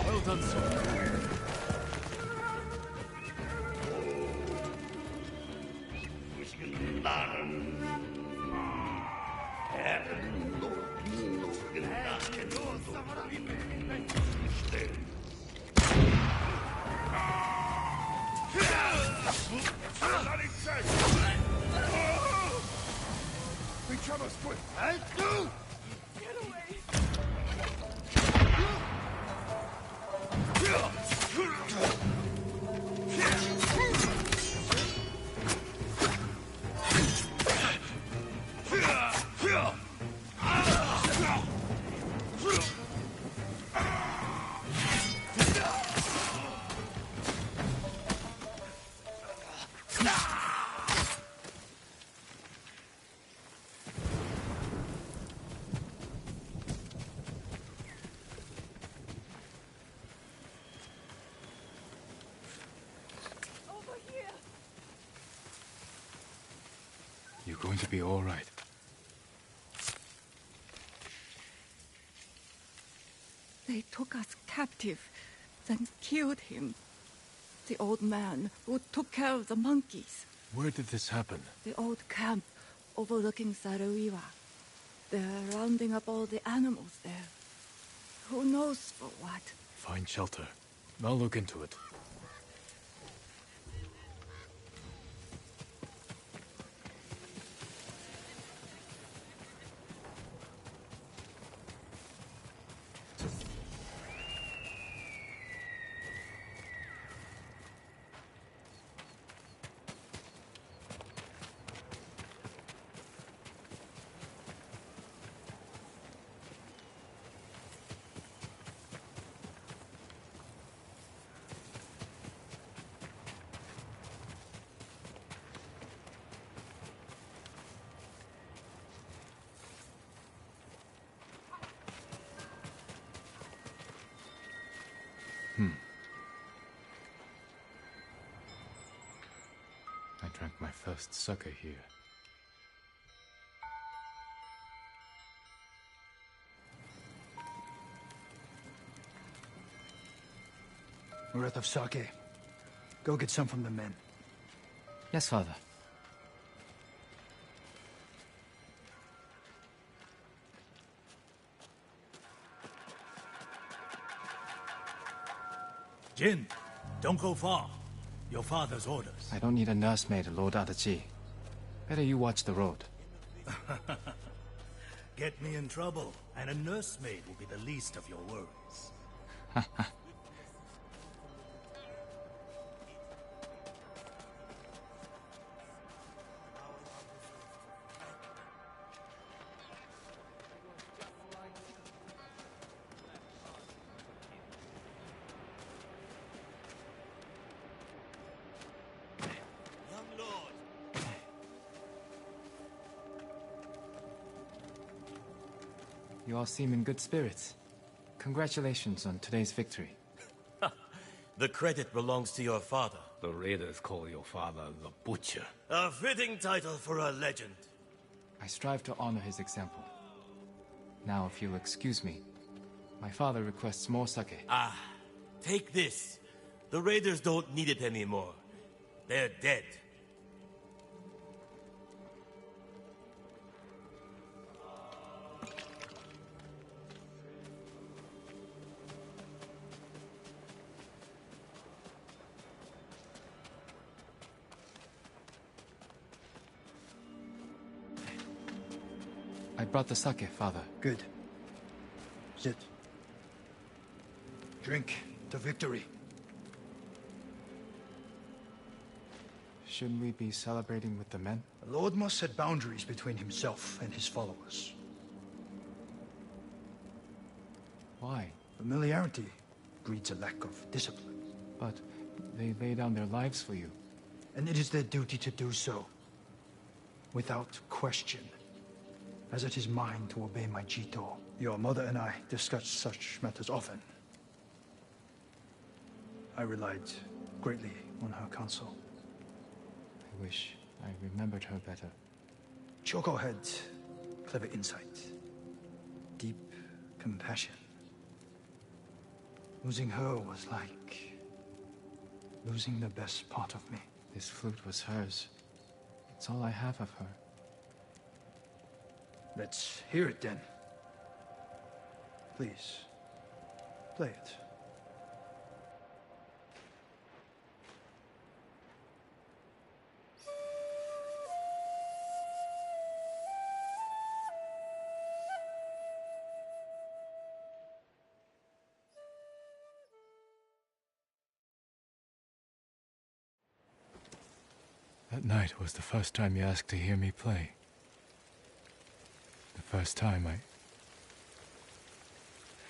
Well done, sir. You're going to be all right. They took us captive, then killed him. The old man who took care of the monkeys. Where did this happen? The old camp overlooking Saruiwa. They're rounding up all the animals there. Who knows for what? Find shelter. I'll look into it. first sake here. We're out of sake. Go get some from the men. Yes, father. Jin, don't go far. Your father's orders. I don't need a nursemaid, Lord Adachi. Better you watch the road. Get me in trouble, and a nursemaid will be the least of your worries. You all seem in good spirits. Congratulations on today's victory. The credit belongs to your father. The raiders call your father the Butcher. A fitting title for a legend. I strive to honor his example. Now, if you'll excuse me, my father requests more sake. Ah, take this. The raiders don't need it anymore. They're dead. I brought the sake, father. Good. Sit. Drink to victory. Shouldn't we be celebrating with the men? The Lord must set boundaries between himself and his followers. Why? Familiarity breeds a lack of discipline. But they lay down their lives for you. And it is their duty to do so. Without question. As it is mine to obey my Jito. Your mother and I discuss such matters often. I relied greatly on her counsel. I wish I remembered her better. Choco had clever insight. Deep compassion. Losing her was like losing the best part of me. This flute was hers. It's all I have of her. Let's hear it then. Please, play it. That night was the first time you asked to hear me play. The first time I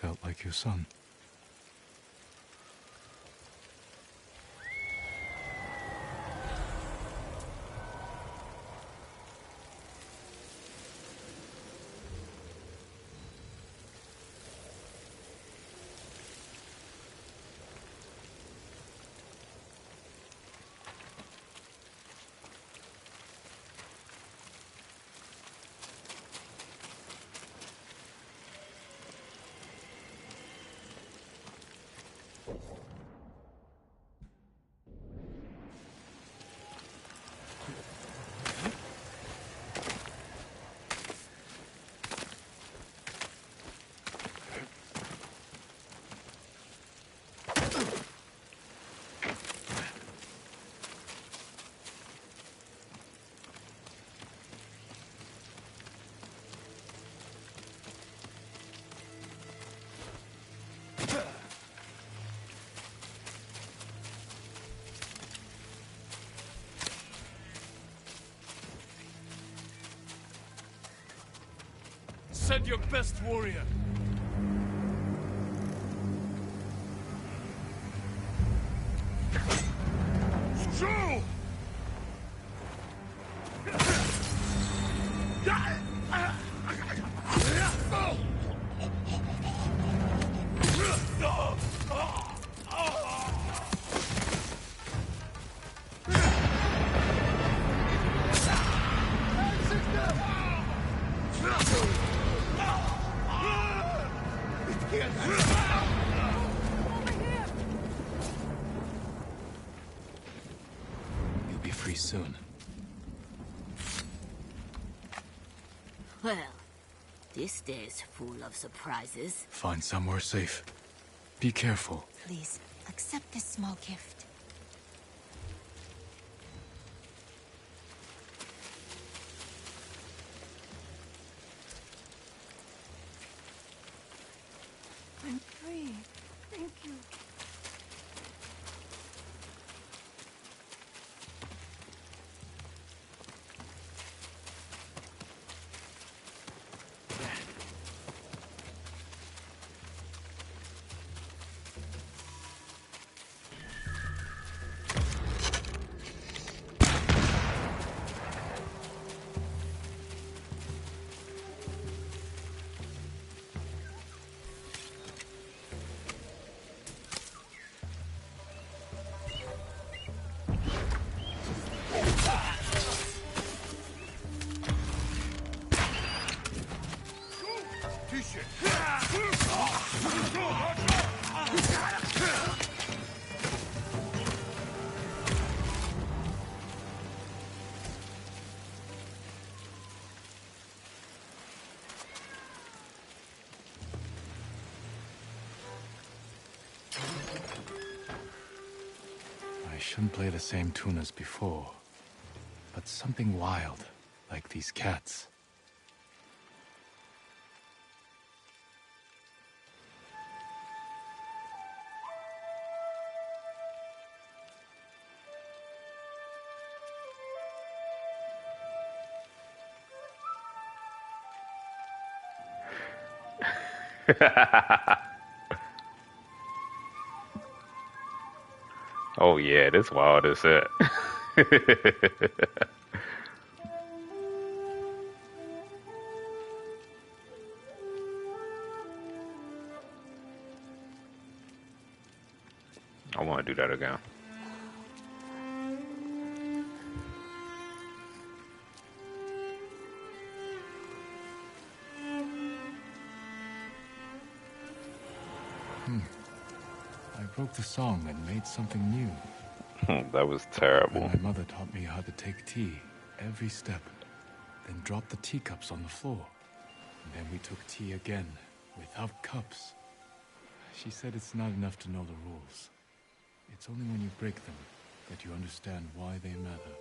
felt like your son. Send your best warrior. True! soon. Well, this day's full of surprises. Find somewhere safe. Be careful. Please, accept this small gift. I'm free. Thank you. I shouldn't play the same tune as before. But something wild, like these cats. Oh yeah, this wild as it. I want to do that again. I broke the song and made something new. That was terrible. And my mother taught me how to take tea, every step, then drop the teacups on the floor. And then we took tea again, without cups. She said it's not enough to know the rules. It's only when you break them that you understand why they matter.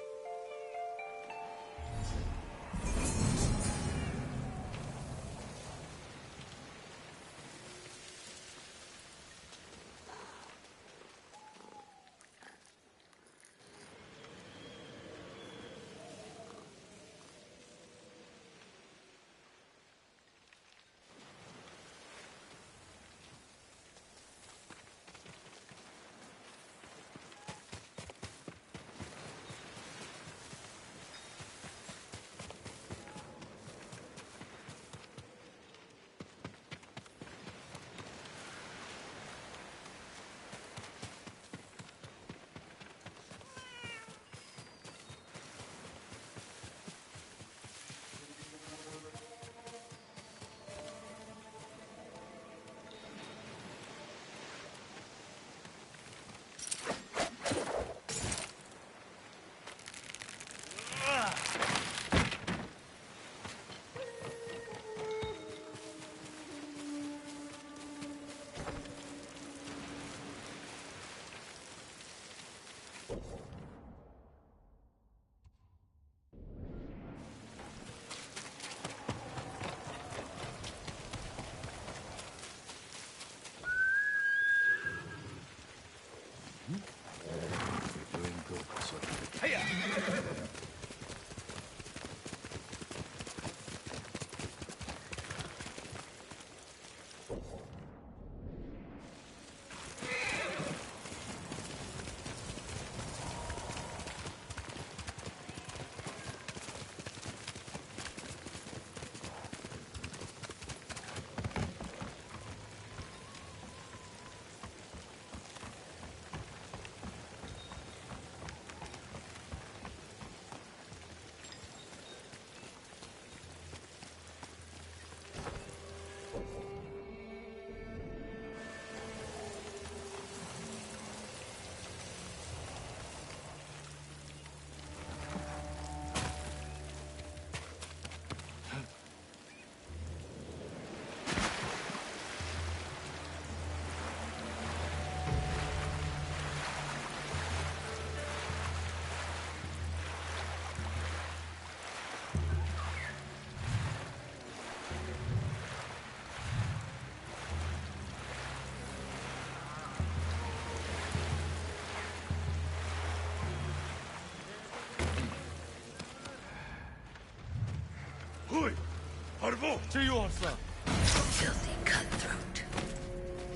Filthy cutthroat.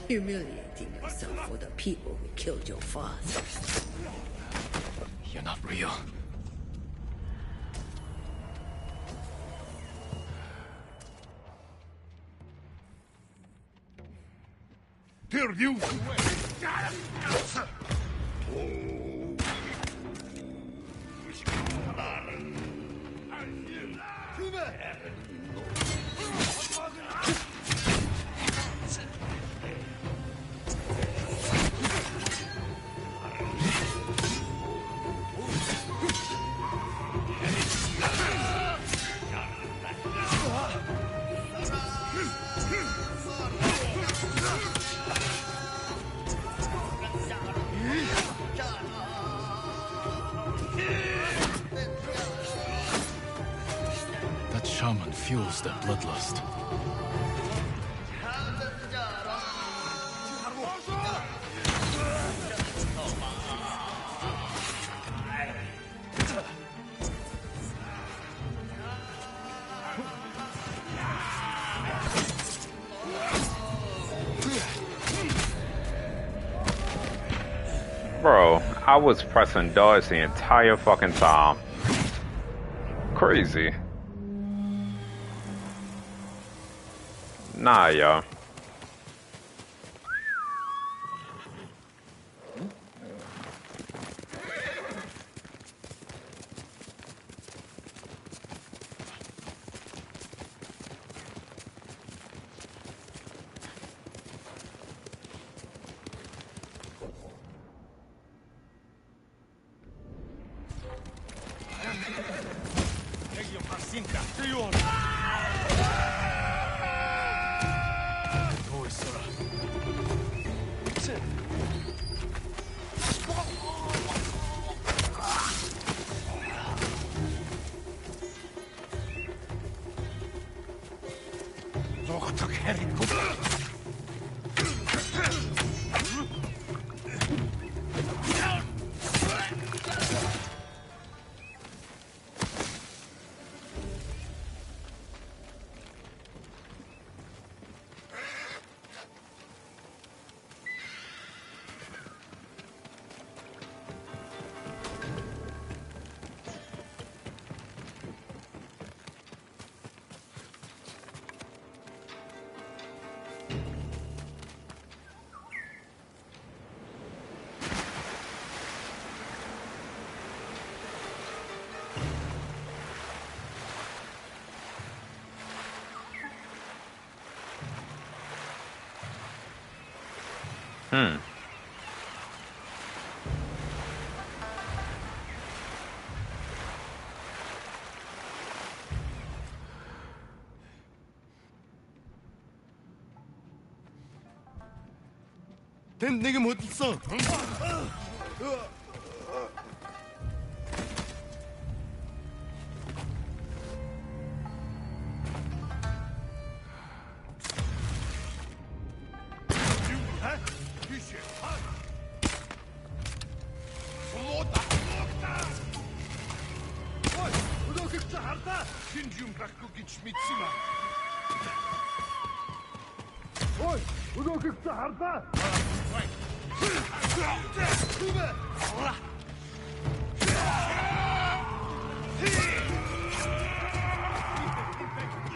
Humiliating yourself for the people who killed your father. You're not real. That shaman fuels their bloodlust. Bro, I was pressing dodge the entire fucking time. Crazy. Nah, yo. 걘 내게 못 있어.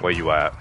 Where you at?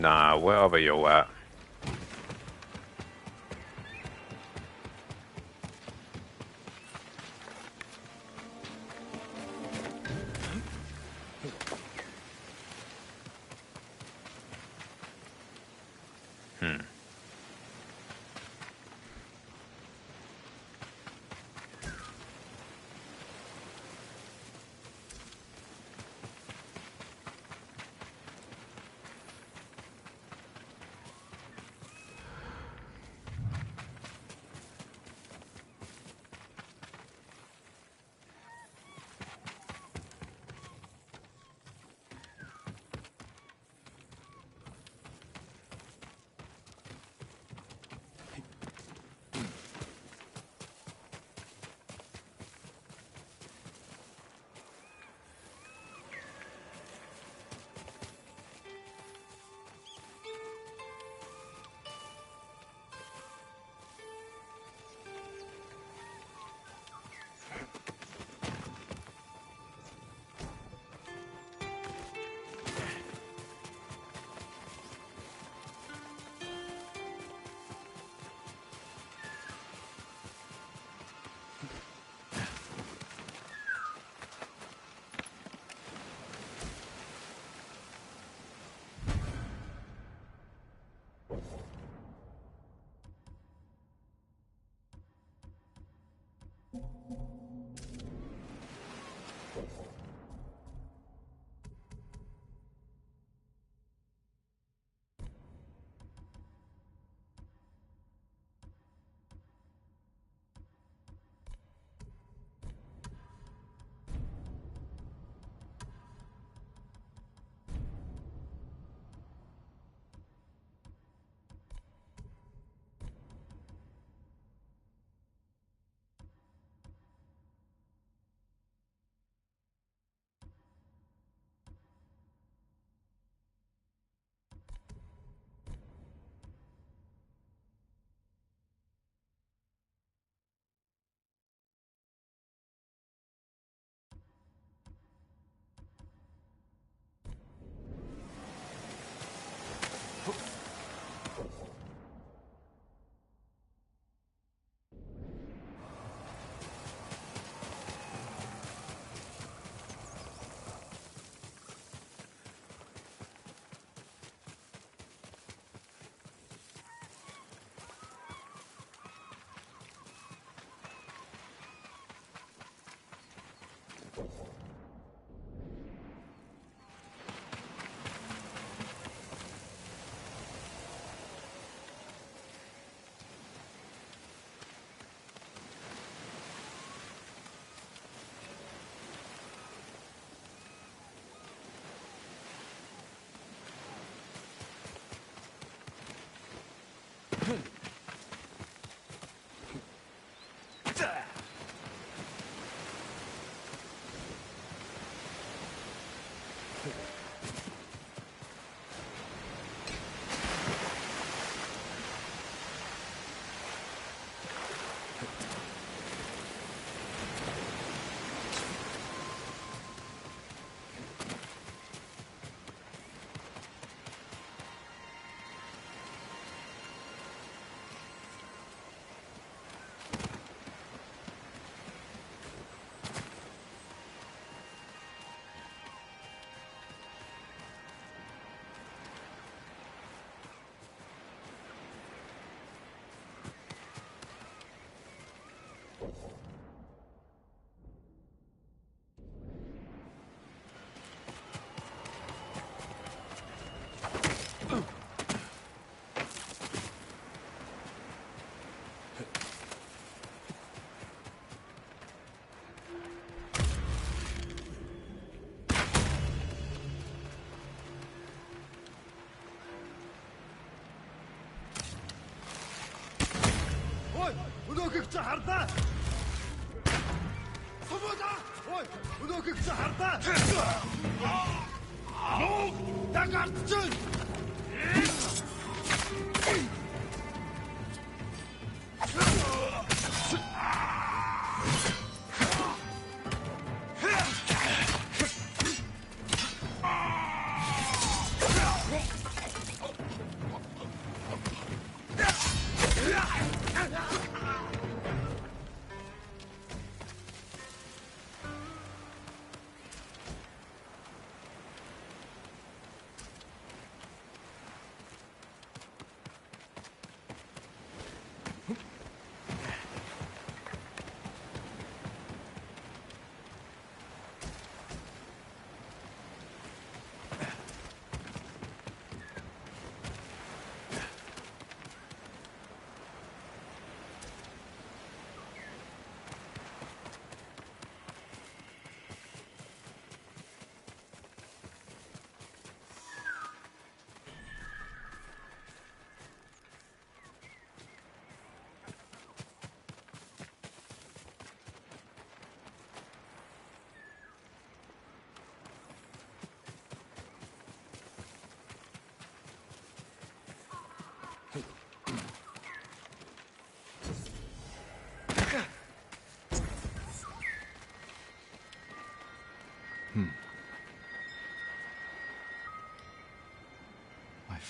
Nah, wherever you're at.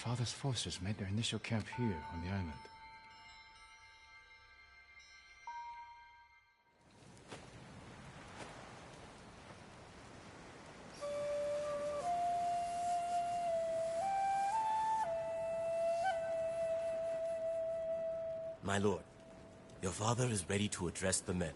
Father's forces made their initial camp here on the island. My lord, your father is ready to address the men.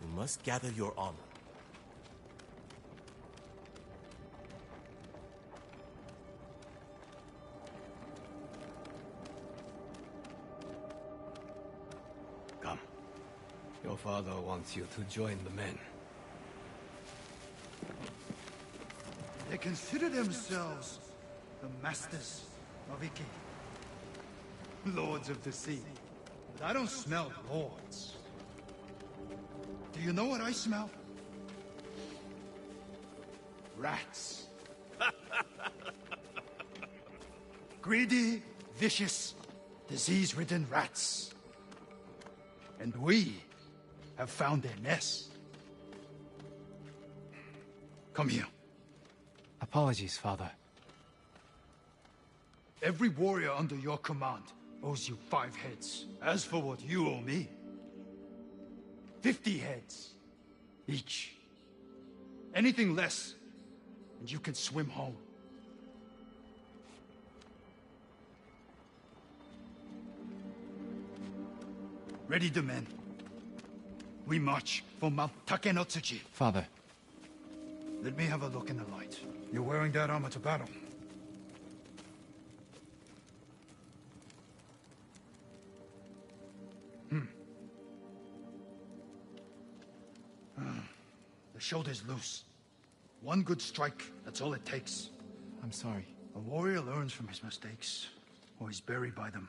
You must gather your honor. Come. Your father wants you to join the men. They consider themselves the masters of Iki. Lords of the sea. But I don't smell lords. Do you know what I smell? Rats. Greedy, vicious, disease-ridden rats. And we have found their nest. Come here. Apologies, Father. Every warrior under your command owes you 5 heads. As for what you owe me, 50 heads each. Anything less, and you can swim home. Ready the men. We march for Mount Takenotsuchi. Father. Let me have a look in the light. You're wearing that armor to battle. The shoulder's loose. One good strike, that's all it takes. I'm sorry. A warrior learns from his mistakes, or he's buried by them.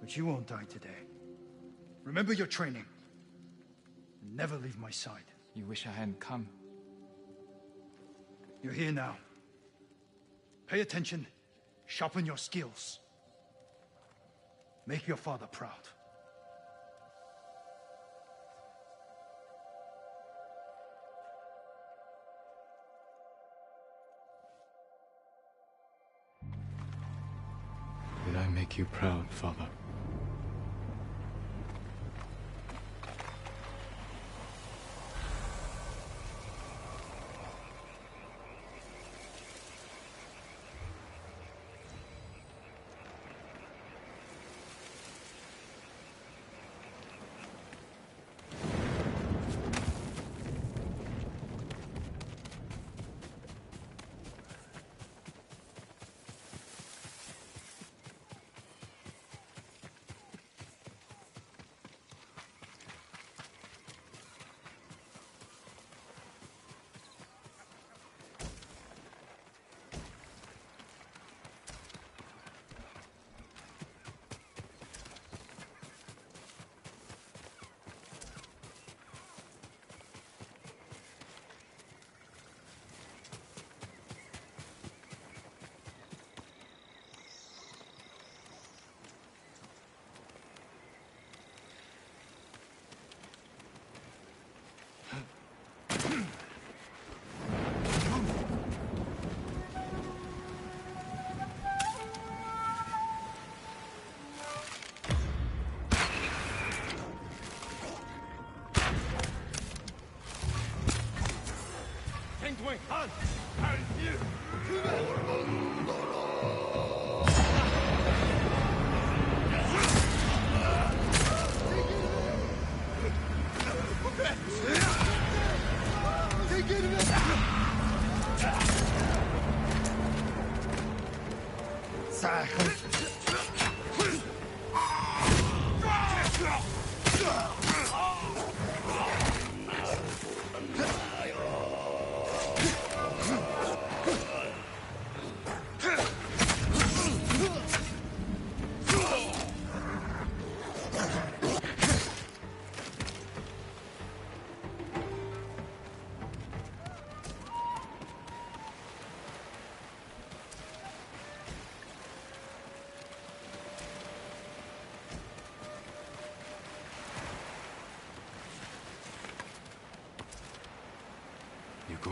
But you won't die today. Remember your training. And never leave my side. You wish I hadn't come. You're here now. Pay attention. Sharpen your skills. Make your father proud. Did I make you proud, Father?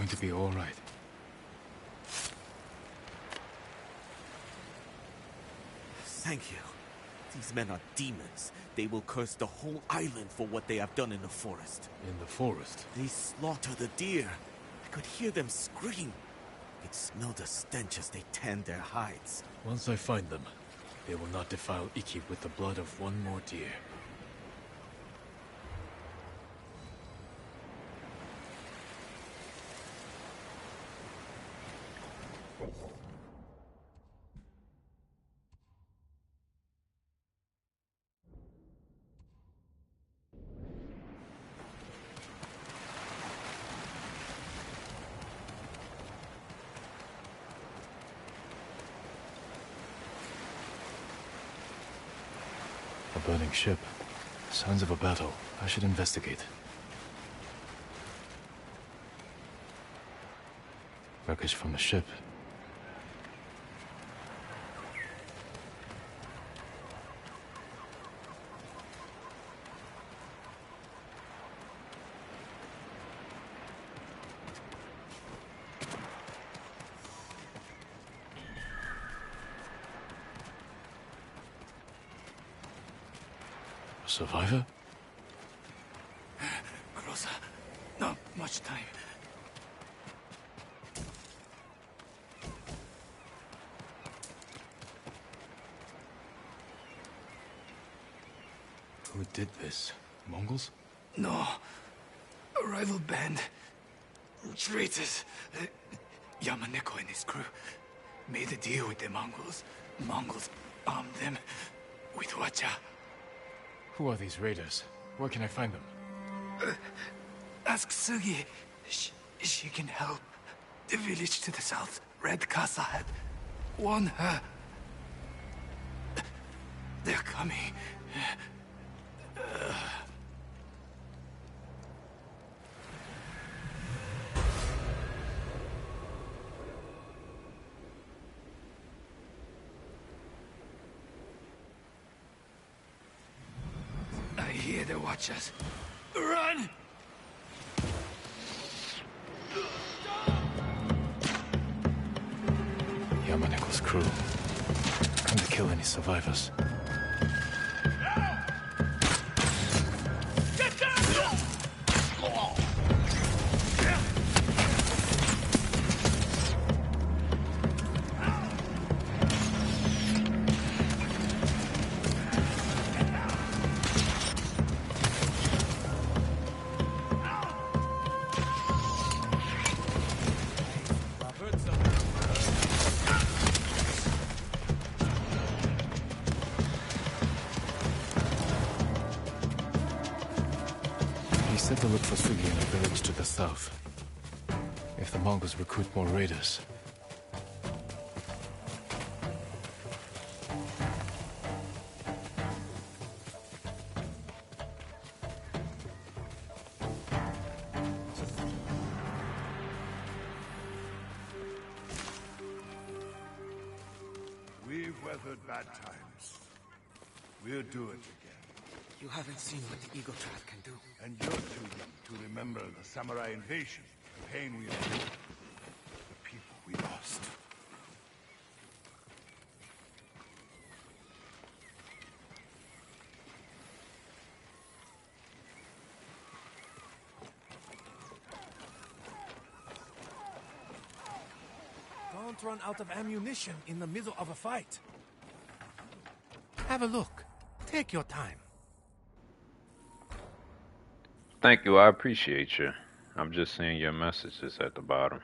going to be all right. Thank you. These men are demons. They will curse the whole island for what they have done in the forest. In the forest? They slaughter the deer. I could hear them scream. I could smell the stench as they tanned their hides. Once I find them, they will not defile Iki with the blood of one more deer. A burning ship. Signs of a battle. I should investigate. Wreckage from the ship. Survivor? Closer. Not much time. Who did this? Mongols? No. A rival band. Traitors. Yamaneko and his crew made a deal with the Mongols. Mongols armed them with wacha. Who are these raiders? Where can I find them? Ask Sugi. She can help. The village to the south, Red Casa had. Warn her. They're coming. I hear the watchers. Run! Yamaneko's crew. Come to kill any survivors. He said to look for Sugi in a village to the south. If the Mongols recruit more raiders. We've weathered bad times. We'll do it again. You haven't seen what the Eagle Trap can do. And you're too young to remember the samurai invasion, the pain we endured, the people we lost. Don't run out of ammunition in the middle of a fight. Have a look. Take your time. Thank you, I appreciate you. I'm just seeing your messages at the bottom.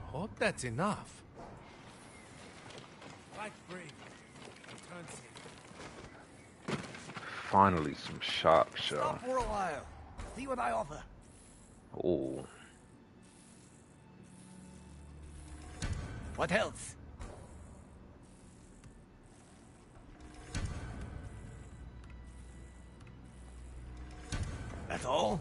Hope that's enough. Fight brave. Return safe. Finally, some shock show. Stop for a while. See what I offer. Oh. What else? That's all?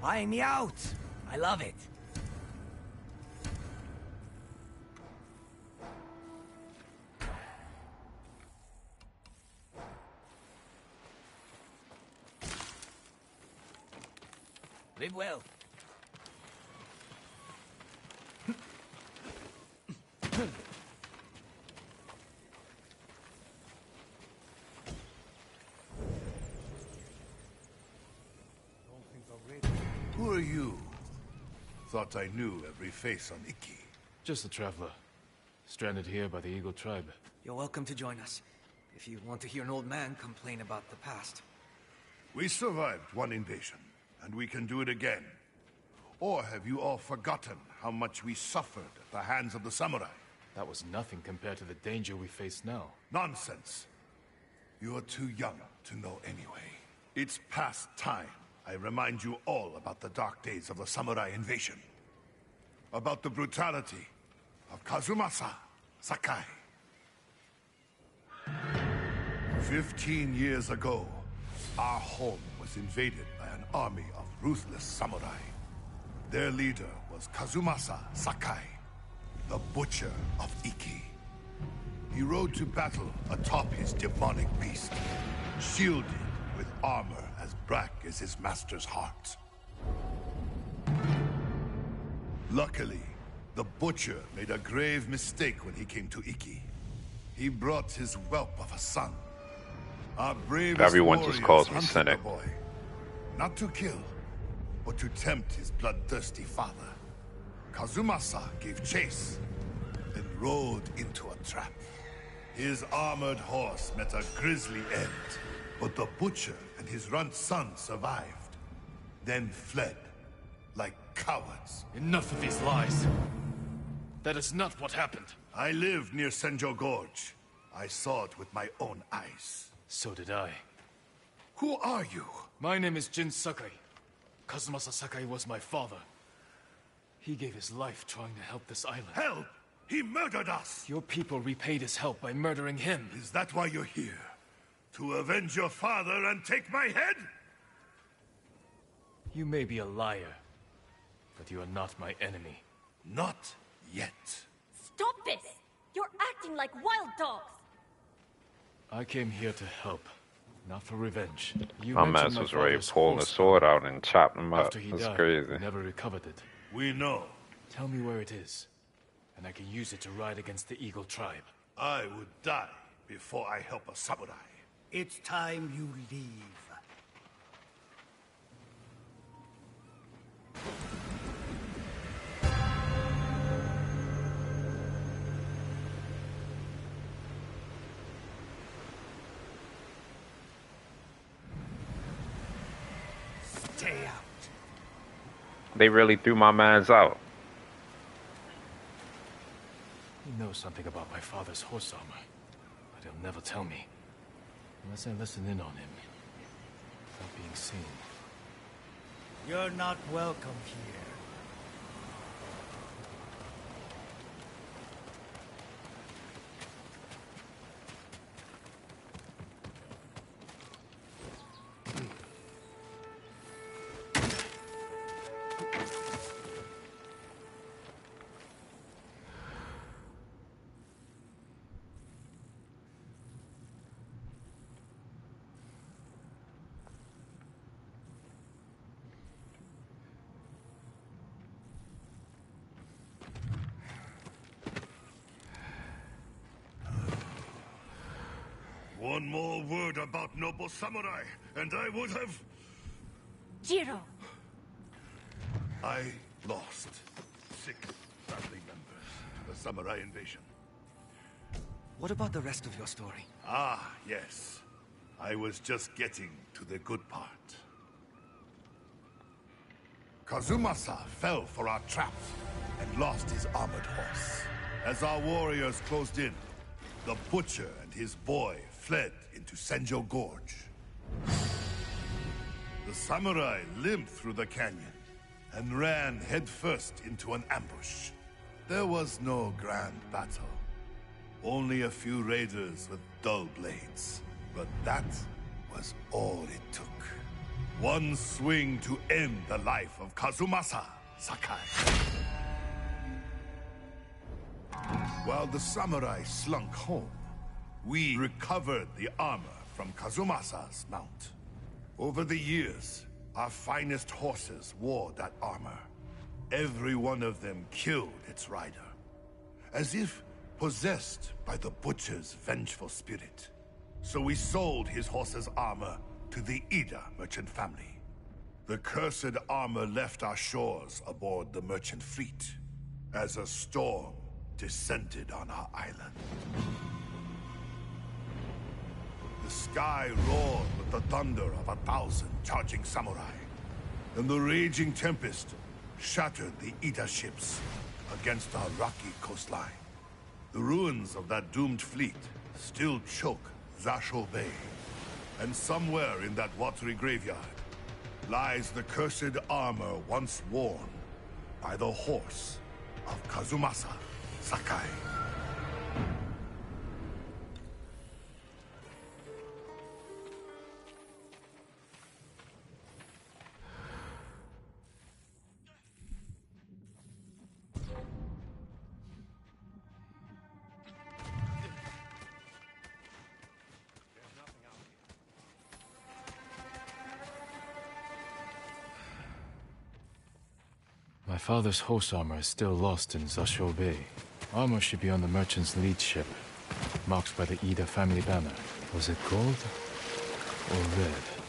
Buy me out. I love it. Live well. Who are you? Thought I knew every face on Iki. Just a traveler. Stranded here by the Eagle tribe. You're welcome to join us, if you want to hear an old man complain about the past. We survived one invasion, and we can do it again. Or have you all forgotten how much we suffered at the hands of the samurai? That was nothing compared to the danger we face now. Nonsense. You're too young to know anyway. It's past time I remind you all about the dark days of the samurai invasion. About the brutality of Kazumasa Sakai. 15 years ago, our home was invaded by an army of ruthless samurai. Their leader was Kazumasa Sakai, the Butcher of Iki. He rode to battle atop his demonic beast, shielded with armor as black as his master's heart. Luckily, the Butcher made a grave mistake when he came to Iki. He brought his whelp of a son. Our bravest Everyone just calls me hunted cynic. the boy, not to kill, but to tempt his bloodthirsty father. Kazumasa gave chase, then rode into a trap. His armored horse met a grisly end, but the Butcher and his runt son survived, then fled like cowards. Enough of these lies. That is not what happened. I lived near Senjo Gorge. I saw it with my own eyes. So did I. Who are you? My name is Jin Sakai. Kazumasa Sakai was my father. He gave his life trying to help this island. Help! He murdered us! Your people repaid his help by murdering him. Is that why you're here? To avenge your father and take my head? You may be a liar, but you are not my enemy. Not yet. Stop this! You're acting like wild dogs! I came here to help, not for revenge. You My mentioned man was ready father's to pull the horse sword out and chop him up. After he That's died, crazy. never recovered it. We know. Tell me where it is, and I can use it to ride against the Eagle tribe. I would die before I help a samurai. It's time you leave. Stay out. They really threw my mans out. He knows something about my father's horse armor, but he'll never tell me. Unless I listen in on him, without being seen. You're not welcome here. One more word about noble samurai, and I would have... Jiro! I lost 6 family members to the samurai invasion. What about the rest of your story? Ah, yes. I was just getting to the good part. Kazumasa fell for our trap and lost his armored horse. As our warriors closed in, the Butcher and his boy fled into Senjo Gorge. The samurai limped through the canyon and ran headfirst into an ambush. There was no grand battle. Only a few raiders with dull blades. But that was all it took. One swing to end the life of Kazumasa Sakai. While the samurai slunk home, we recovered the armor from Kazumasa's mount. Over the years, Our finest horses wore that armor. Every one of them killed its rider, as if possessed by the Butcher's vengeful spirit. So we sold his horse's armor to the Ida merchant family. The cursed armor left our shores aboard the merchant fleet, as a storm descended on our island. The sky roared with the thunder of 1,000 charging samurai, and the raging tempest shattered the Ida ships against our rocky coastline. The ruins of that doomed fleet still choke Zasho Bay, and somewhere in that watery graveyard lies the cursed armor once worn by the horse of Kazumasa Sakai. My father's horse armor is still lost in Zasho Bay. Armor should be on the merchant's lead ship, marked by the Ida family banner. Was it gold or red?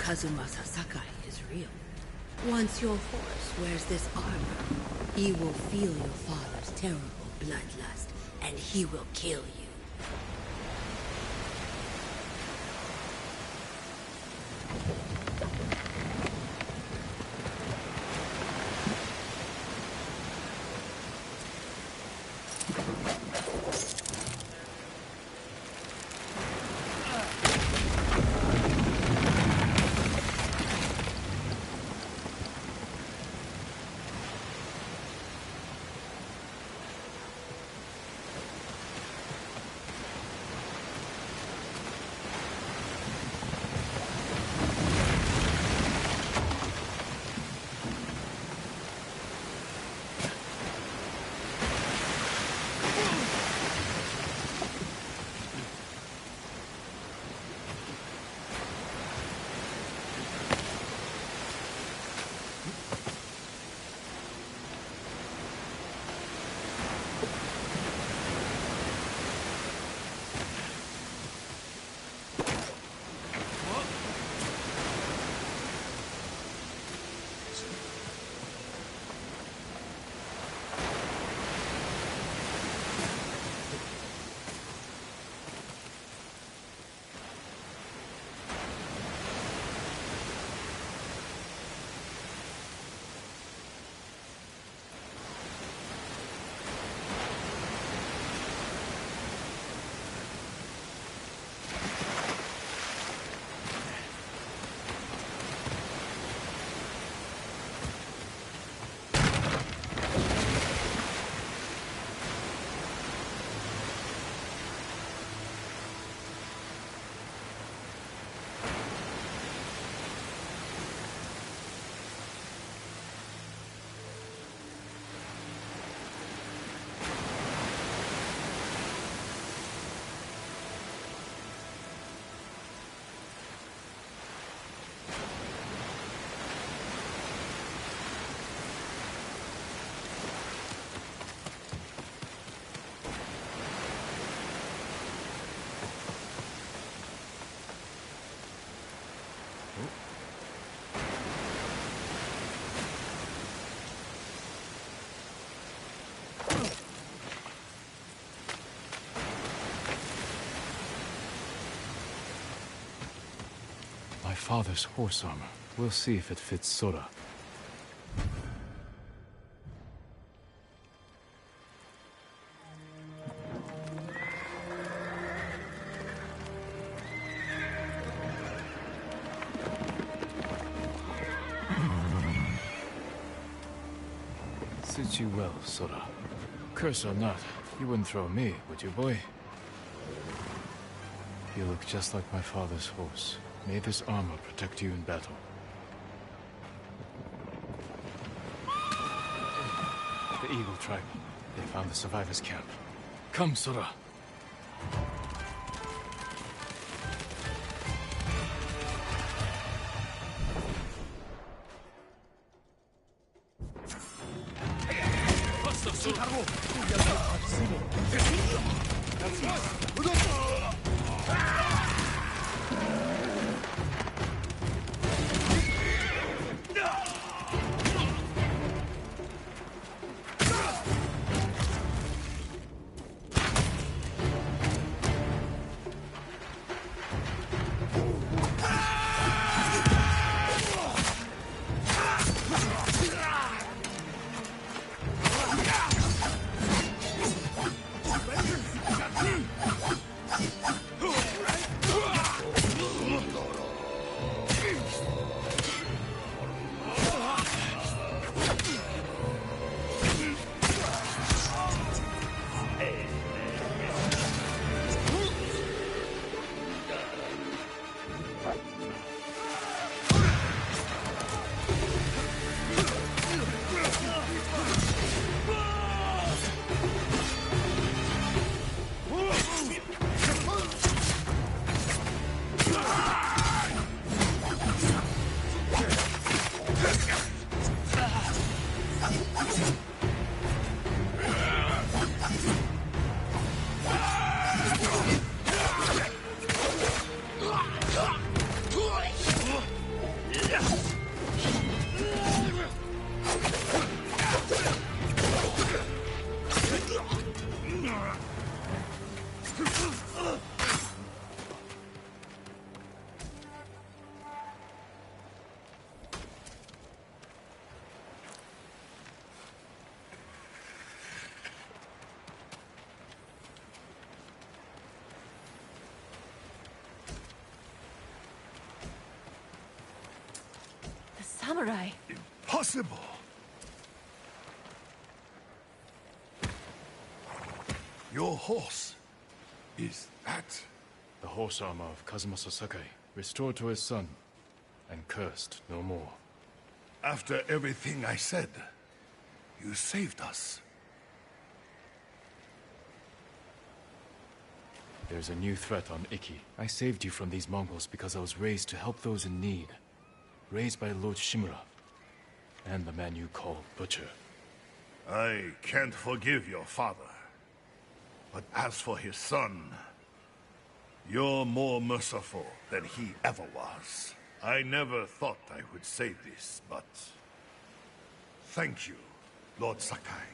Kazumasa Sakai is real. Once your horse wears this armor, he will feel your father's terrible bloodlust, and he will kill you. My father's horse armor. We'll see if it fits Sora. Suits you well, Sora. Curse or not, you wouldn't throw me, would you, boy? You look just like my father's horse. May this armor protect you in battle. The Eagle Tribe. They found the survivors' camp. Come, Sora. samurai. Impossible! Your horse. Is that... The horse armor of Kazumasa Sakai, restored to his son, and cursed no more. After everything I said, you saved us. There's a new threat on Iki. I saved you from these Mongols because I was raised to help those in need. Raised by Lord Shimura, and the man you call Butcher. I can't forgive your father. But as for his son, you're more merciful than he ever was. I never thought I would say this, but... thank you, Lord Sakai.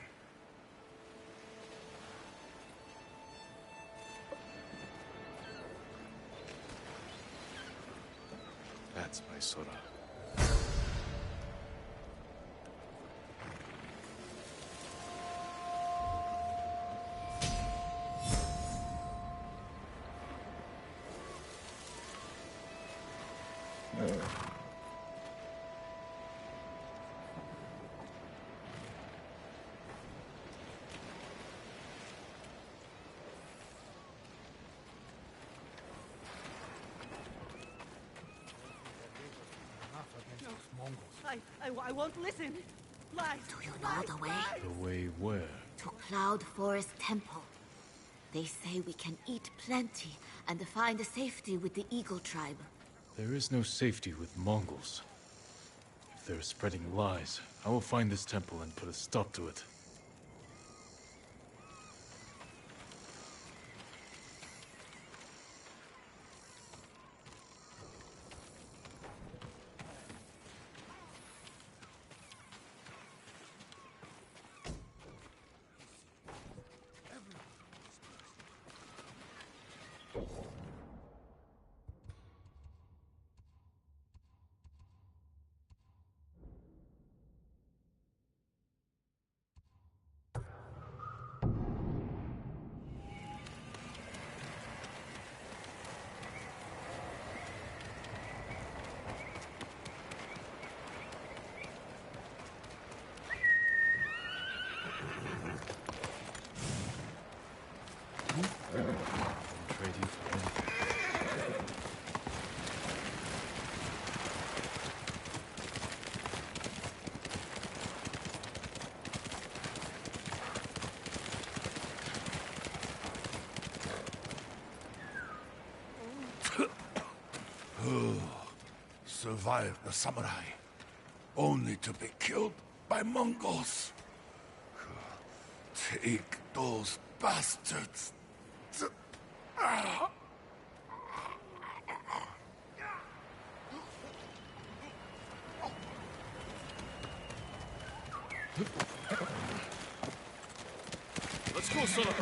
That's my Sora. I won't listen. Lies. Do you know the way? The way where? To Cloud Forest Temple. They say we can eat plenty and find safety with the Eagle tribe. There is no safety with Mongols. If they're spreading lies, I will find this temple and put a stop to it. Survived the samurai, only to be killed by Mongols. Take those bastards to... Let's go, Sora!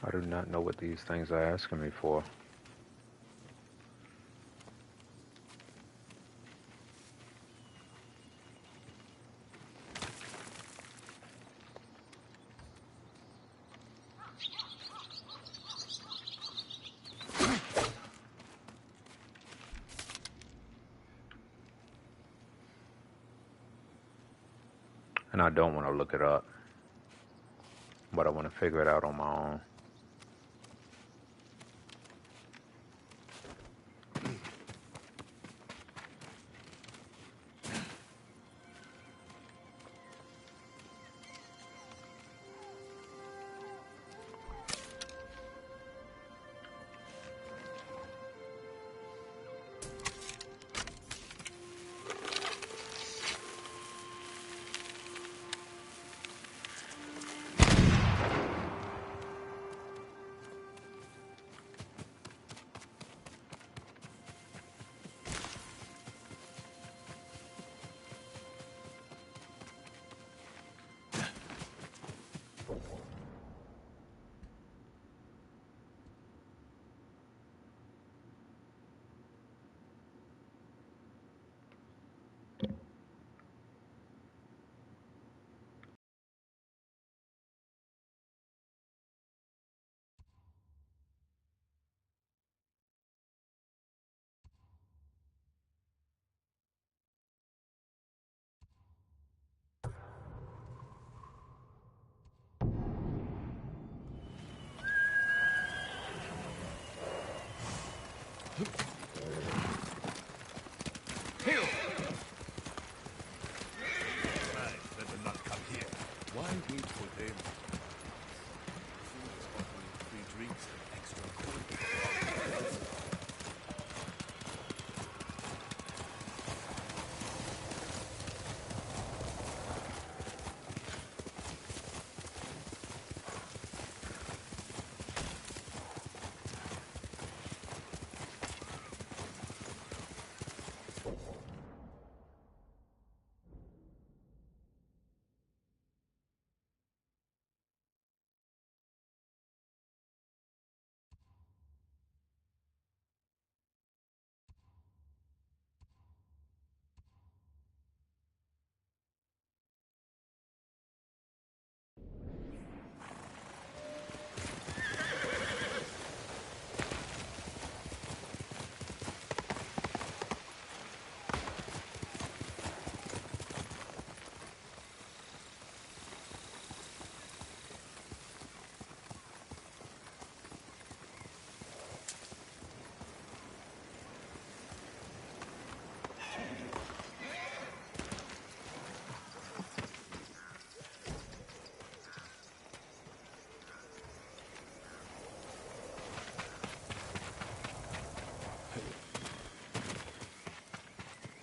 I do not know what these things are asking me for. And I don't want to look it up, but I want to figure it out on my own.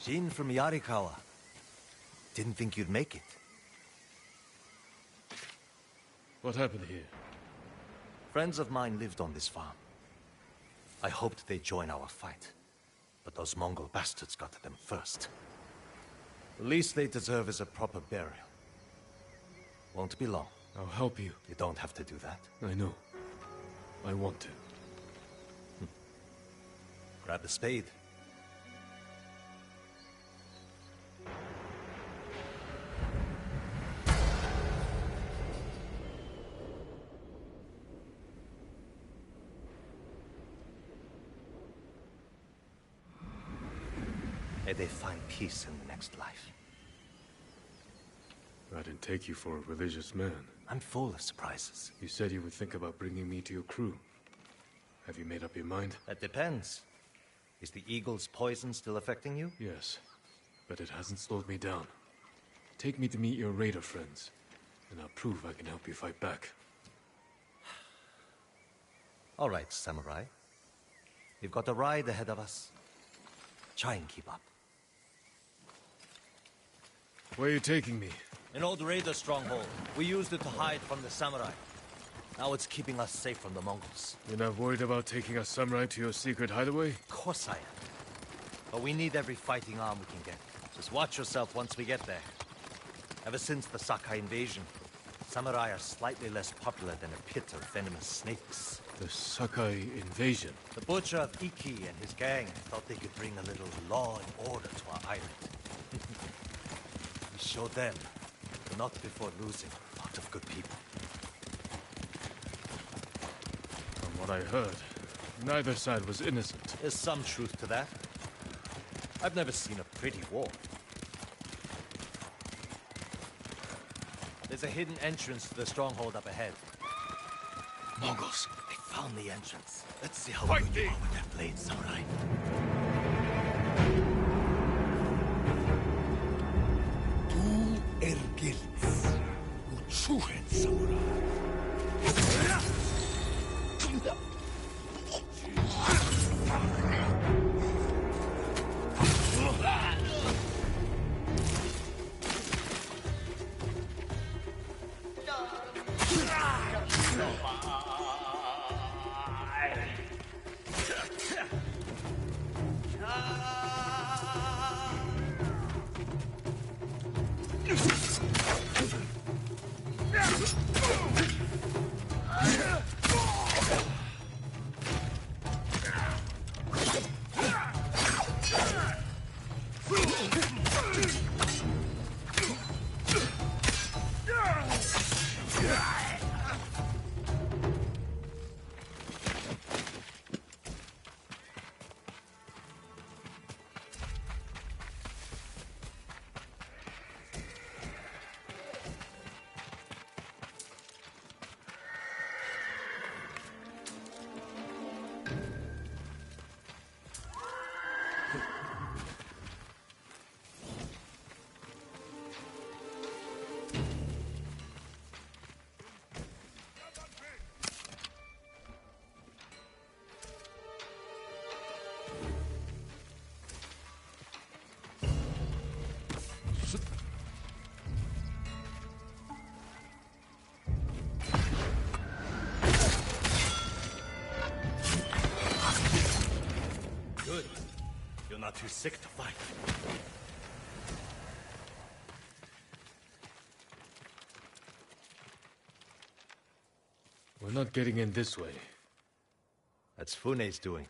Jin from Yarikawa. Didn't think you'd make it. What happened here? Friends of mine lived on this farm. I hoped they'd join our fight, but those Mongol bastards got to them first. The least they deserve is a proper burial. Won't be long. I'll help you. You don't have to do that. I know. I want to. Grab the spade. May they find peace in the next life. I didn't take you for a religious man. I'm full of surprises. You said you would think about bringing me to your crew. Have you made up your mind? That depends. Is the eagle's poison still affecting you? Yes, but it hasn't slowed me down. Take me to meet your raider friends, and I'll prove I can help you fight back. All right, samurai. We've got a ride ahead of us. Try and keep up. Where are you taking me? An old raider stronghold. We used it to hide from the samurai. Now it's keeping us safe from the Mongols. You're not worried about taking a samurai to your secret hideaway? Of course I am. But we need every fighting arm we can get. Just watch yourself once we get there. Ever since the Sakai invasion, samurai are slightly less popular than a pit of venomous snakes. The Sakai invasion? The butcher of Iki and his gang thought they could bring a little law and order to our island. We showed them, but not before losing a lot of good people. From what I heard, neither side was innocent. There's some truth to that. I've never seen a pretty war. There's a hidden entrance to the stronghold up ahead. Mongols, they found the entrance. Let's see how good you are with that blade, samurai. Du ergilts, Uchuhen samurai. Good. You're not too sick to fight. We're not getting in this way. That's Fune's doing.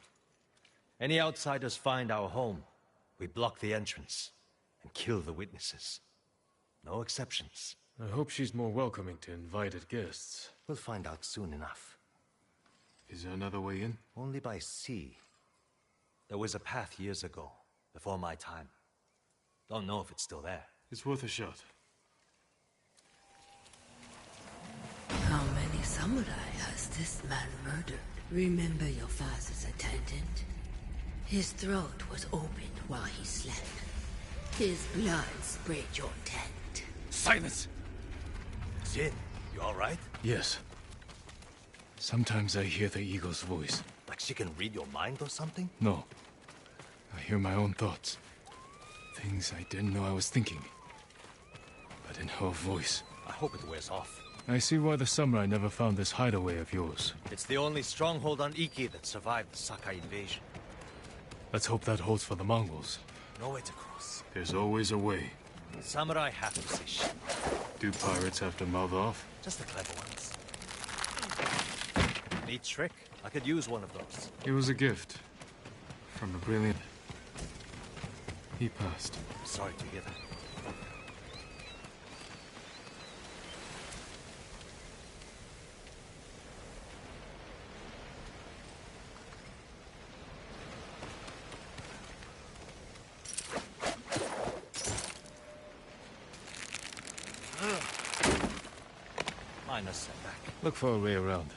Any outsiders find our home, we block the entrance and kill the witnesses. No exceptions. I hope she's more welcoming to invited guests. We'll find out soon enough. Is there another way in? Only by sea. There was a path years ago, before my time. Don't know if it's still there. It's worth a shot. How many samurai has this man murdered? Remember your father's attendant? His throat was opened while he slept. His blood sprayed your tent. Silence! Jin, you alright? Yes. Sometimes I hear the eagle's voice. Like she can read your mind or something? No. I hear my own thoughts. Things I didn't know I was thinking. But in her voice. I hope it wears off. I see why the samurai never found this hideaway of yours. It's the only stronghold on Iki that survived the Sakai invasion. Let's hope that holds for the Mongols. No way to cross. There's always a way. Samurai have to say shit. Do pirates have to mouth off? Just the clever ones. Neat trick. I could use one of those. It was a gift. From a brilliant... He passed. Sorry to hear that. Minor setback. Look for a way around.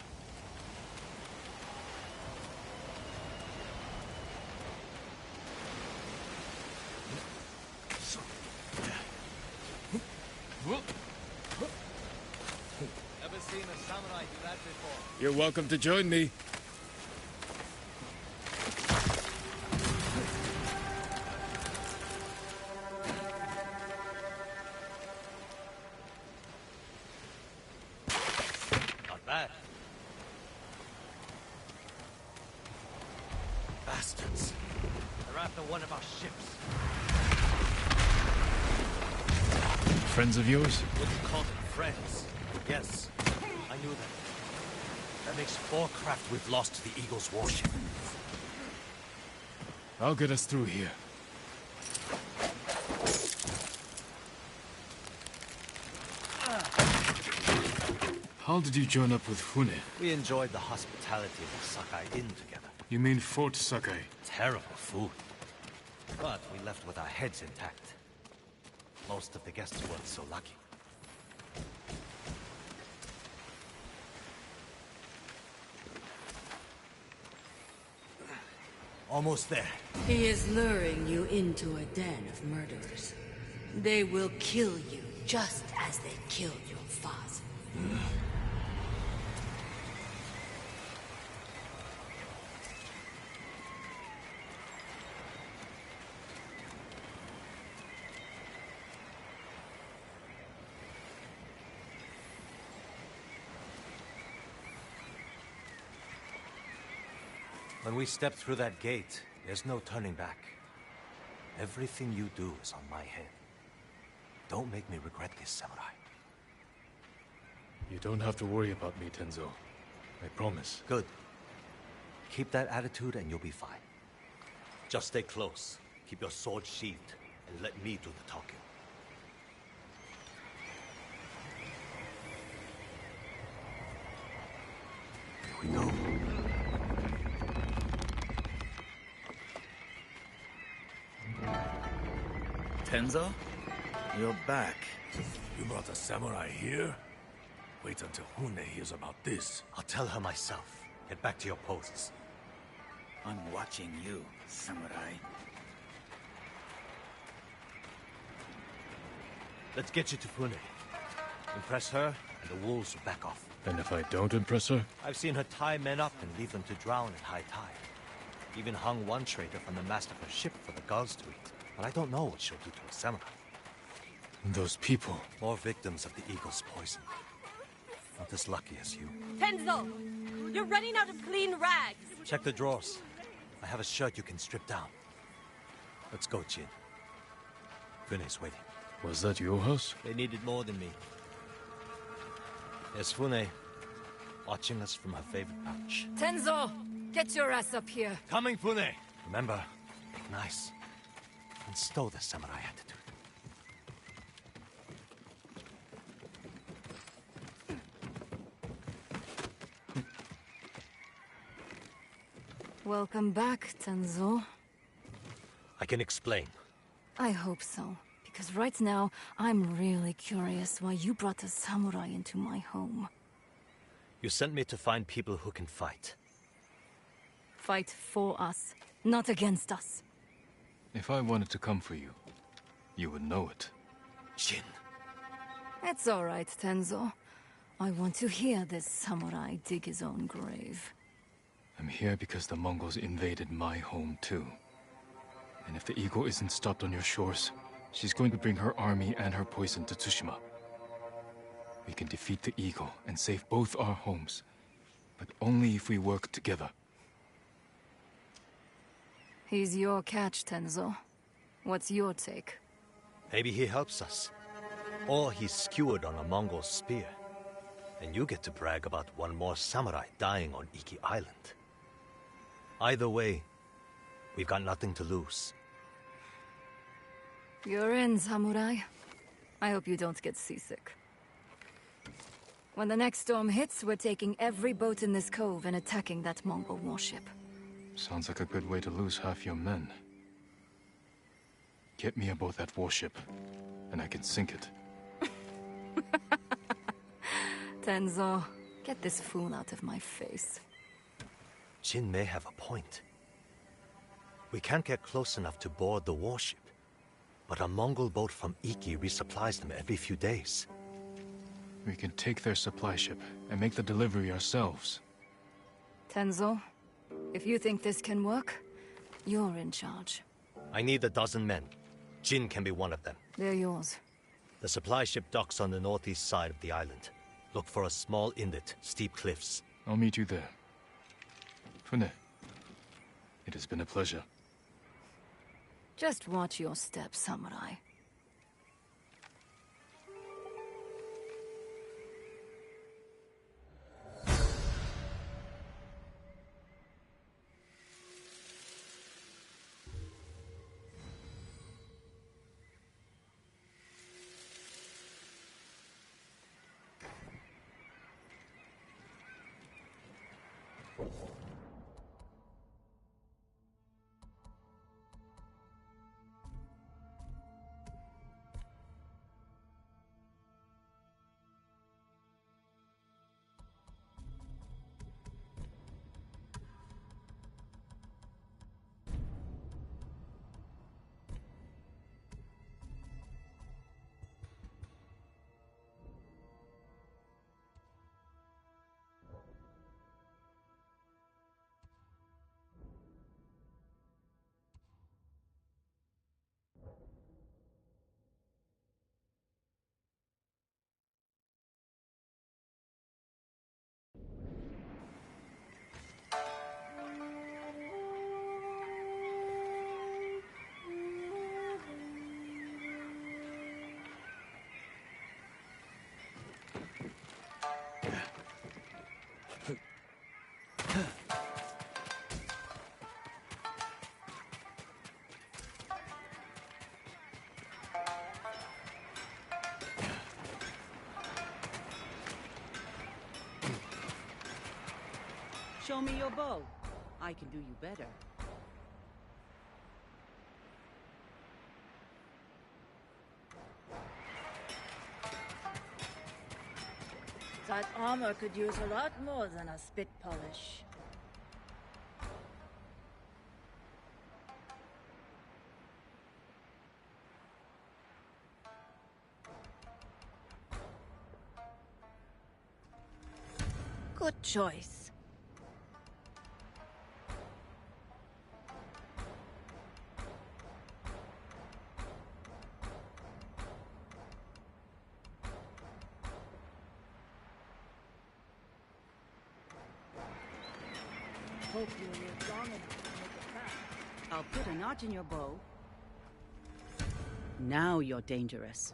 Never seen a samurai do that before. You're welcome to join me. Not bad. Bastards. They're after one of our ships. Friends of yours? Wouldn't call them friends. Yes, I knew that. That makes 4 craft we've lost to the Eagle's warship. I'll get us through here. How did you join up with Fune? We enjoyed the hospitality of the Sakai Inn together. You mean Fort Sakai? Terrible food. But we left with our heads intact. Most of the guests weren't so lucky. Almost there. He is luring you into a den of murderers. They will kill you just as they killed your father. When we step through that gate, there's no turning back. Everything you do is on my head. Don't make me regret this, samurai. You don't have to worry about me, Tenzo. I promise. Good. Keep that attitude and you'll be fine. Just stay close. Keep your sword sheathed, and let me do the talking. Here we go. Tenzo? You're back. You brought a samurai here? Wait until Hune hears about this. I'll tell her myself. Get back to your posts. I'm watching you, samurai. Let's get you to Fune. Impress her, and the wolves will back off. And if I don't impress her? I've seen her tie men up and leave them to drown at high tide. Even hung one traitor from the mast of her ship for the gulls to eat. But I don't know what she'll do to a samurai. And those people. More victims of the eagle's poison. Not as lucky as you. Tenzo! You're running out of clean rags! Check the drawers. I have a shirt you can strip down. Let's go, Jin. Fune's waiting. Was that your house? They needed more than me. There's Fune, watching us from her favorite pouch. Tenzo! Get your ass up here! Coming, Fune! Remember, nice. And stow the samurai attitude. Welcome back, Tenzo. I can explain. I hope so. Because right now, I'm really curious why you brought a samurai into my home. You sent me to find people who can fight. Fight for us, not against us. If I wanted to come for you, you would know it. Jin. It's all right, Tenzo. I want to hear this samurai dig his own grave. I'm here because the Mongols invaded my home too. And if the eagle isn't stopped on your shores, she's going to bring her army and her poison to Tsushima. We can defeat the Eagle and save both our homes. But only if we work together. He's your catch, Tenzo. What's your take? Maybe he helps us. Or he's skewered on a Mongol spear. And you get to brag about one more samurai dying on Iki Island. Either way, we've got nothing to lose. You're in, samurai. I hope you don't get seasick. When the next storm hits, we're taking every boat in this cove and attacking that Mongol warship. Sounds like a good way to lose half your men. Get me aboard that warship, and I can sink it. Tenzo, get this fool out of my face. Jin may have a point. We can't get close enough to board the warship. But a Mongol boat from Iki resupplies them every few days. We can take their supply ship and make the delivery ourselves. Tenzo, if you think this can work, you're in charge. I need 12 men. Jin can be one of them. They're yours. The supply ship docks on the northeast side of the island. Look for a small inlet, steep cliffs. I'll meet you there. Fune, it has been a pleasure. Just watch your step, samurai. Show me your bow. I can do you better. That armor could use a lot more than a spit polish. Good choice. Hope you live long enough to make it back. I'll put a notch in your bow. Now you're dangerous.